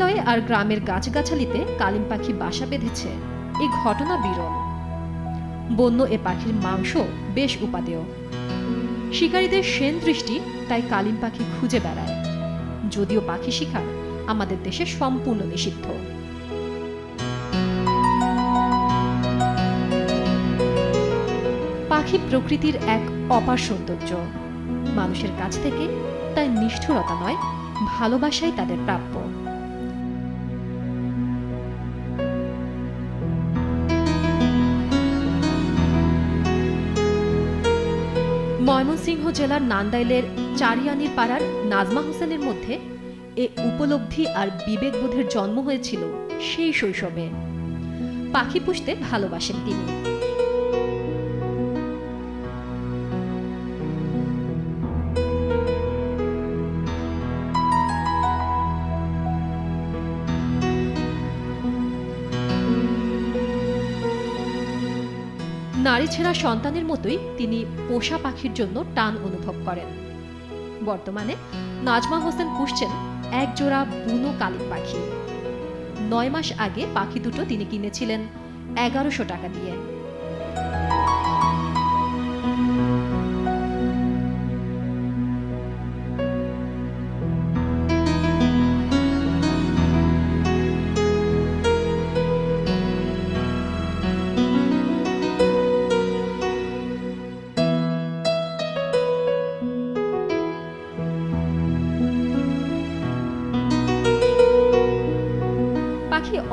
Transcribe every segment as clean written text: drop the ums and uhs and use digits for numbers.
জলাশয়ে আর গ্রামের গাছগাছালিতে কালিম পাখি বাসা বেঁধেছে, এই ঘটনা বিরল। বন্য এ পাখির মাংস বেশ উপাদেয়। শিকারীদের সেন দৃষ্টি তাই কালিম পাখি খুঁজে বেড়ায়, যদিও পাখি শিকার আমাদের দেশে সম্পূর্ণ নিষিদ্ধ। পাখি প্রকৃতির এক অপার সৌন্দর্য। মানুষের কাছ থেকে তাই নিষ্ঠুরতা নয়, ভালোবাসাই তাদের প্রাপ্য। ময়মনসিংহ জেলার নান্দাইলের চারিয়ানির পাড়ার নাজমা হোসেনের মধ্যে এ উপলব্ধি আর বিবেকবোধের জন্ম হয়েছিল সেই শৈশবে। পাখি পুষতে ভালোবাসেন তিনি। নারী ছেঁড়া সন্তানের মতোই তিনি পোষা পাখির জন্য টান অনুভব করেন। বর্তমানে নাজমা হোসেন পুষছেন এক জোড়া বুনো কালিম পাখি। 9 মাস আগে পাখি দুটো তিনি কিনেছিলেন 1100 টাকা দিয়ে।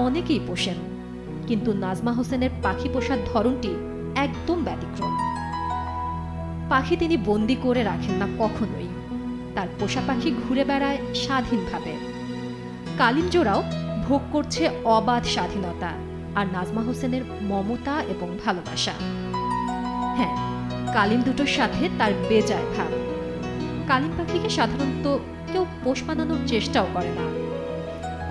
অনেকেই পোষেন, কিন্তু নাজমা হোসেনের পাখি পোষার ধরনটি একদম ব্যতিক্রম। পাখি তিনি বন্দি করে রাখেন না কখনোই, তার পোষা পাখি ঘুরে বেড়ায় স্বাধীনভাবে। কালিম জোড়াও ভোগ করছে অবাধ স্বাধীনতা আর নাজমা হোসেনের মমতা এবং ভালোবাসা। হ্যাঁ, কালিম দুটোর সাথে তার বেজায় ভাব। কালিম পাখিকে সাধারণত কেউ পোষ মানানোর চেষ্টাও করে না,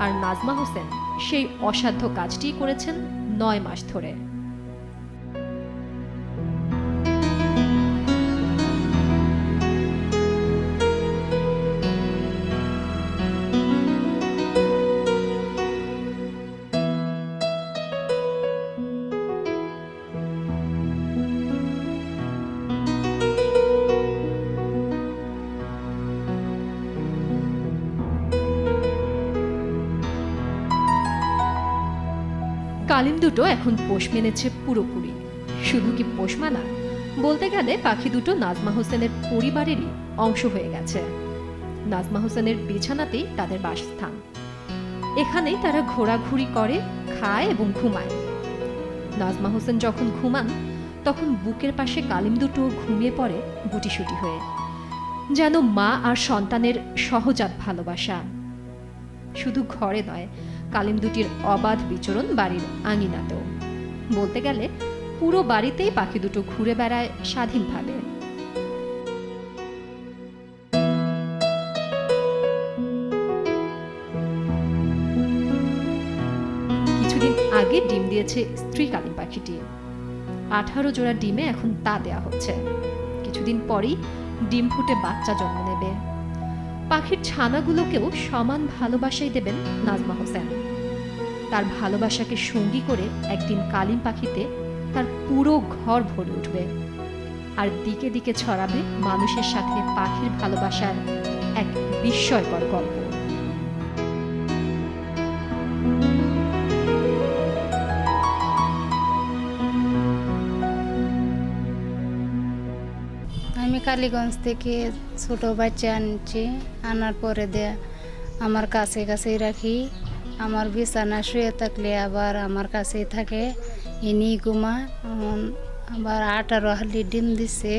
আর নাজমা হোসেন সেই অসাধ্য কাজটি করেছেন 9 মাস ধরে। কালিম দুটো এখন পোষ মেনেছে পুরোপুরি। শুধু কি পোষ মানা, বলতে গেলে পাখি দুটো নাজমা হোসেনের পরিবারেরই অংশ হয়ে গেছে। নাজমা হোসেনের বিছানাতেই তাদের বাসস্থান। এখানেই তারা ঘোরাঘুরি করে, খায় এবং ঘুমায়। নাজমা হোসেন যখন ঘুমান তখন বুকের পাশে কালিম দুটো ঘুমিয়ে পড়ে গুটিসুটি হয়ে, যেন মা আর সন্তানের সহজাত ভালোবাসা। শুধু ঘরে নয়, কালিম দুটির অবাধ বিচরণ বাড়ির আঙিনাতেও। বলতে গেলে পুরো বাড়িতেই পাখি দুটো ঘুরে বেড়ায় স্বাধীনভাবে। কিছুদিন আগে ডিম দিয়েছে স্ত্রী কালিম পাখিটি। 18 জোড়া ডিমে এখন তা দেয়া হচ্ছে। কিছুদিন পরেই ডিম ফুটে বাচ্চা জন্ম নেবে। পাখির ছানাগুলোকেও সমান ভালোবাসাই দেবেন নাজমা হোসেন। তার ভালোবাসাকে সঙ্গী করে একদিন কালিম পাখিতে তার পুরো ঘর ভরে উঠবে, আর দিকে দিকে ছড়াবে মানুষের সাথে পাখির ভালোবাসার এক বিস্ময়কর গল্প। আমি কালীগঞ্জ থেকে ছোট বাচ্চা আনছি, আনার পরে দিয়ে আমার কাছে কাছেই রাখি। আমার বিছানা শুয়ে থাকলে আবার আমার কাছেই থাকে, ইনি ঘুমা। আবার 18 হালি ডিম দিছে।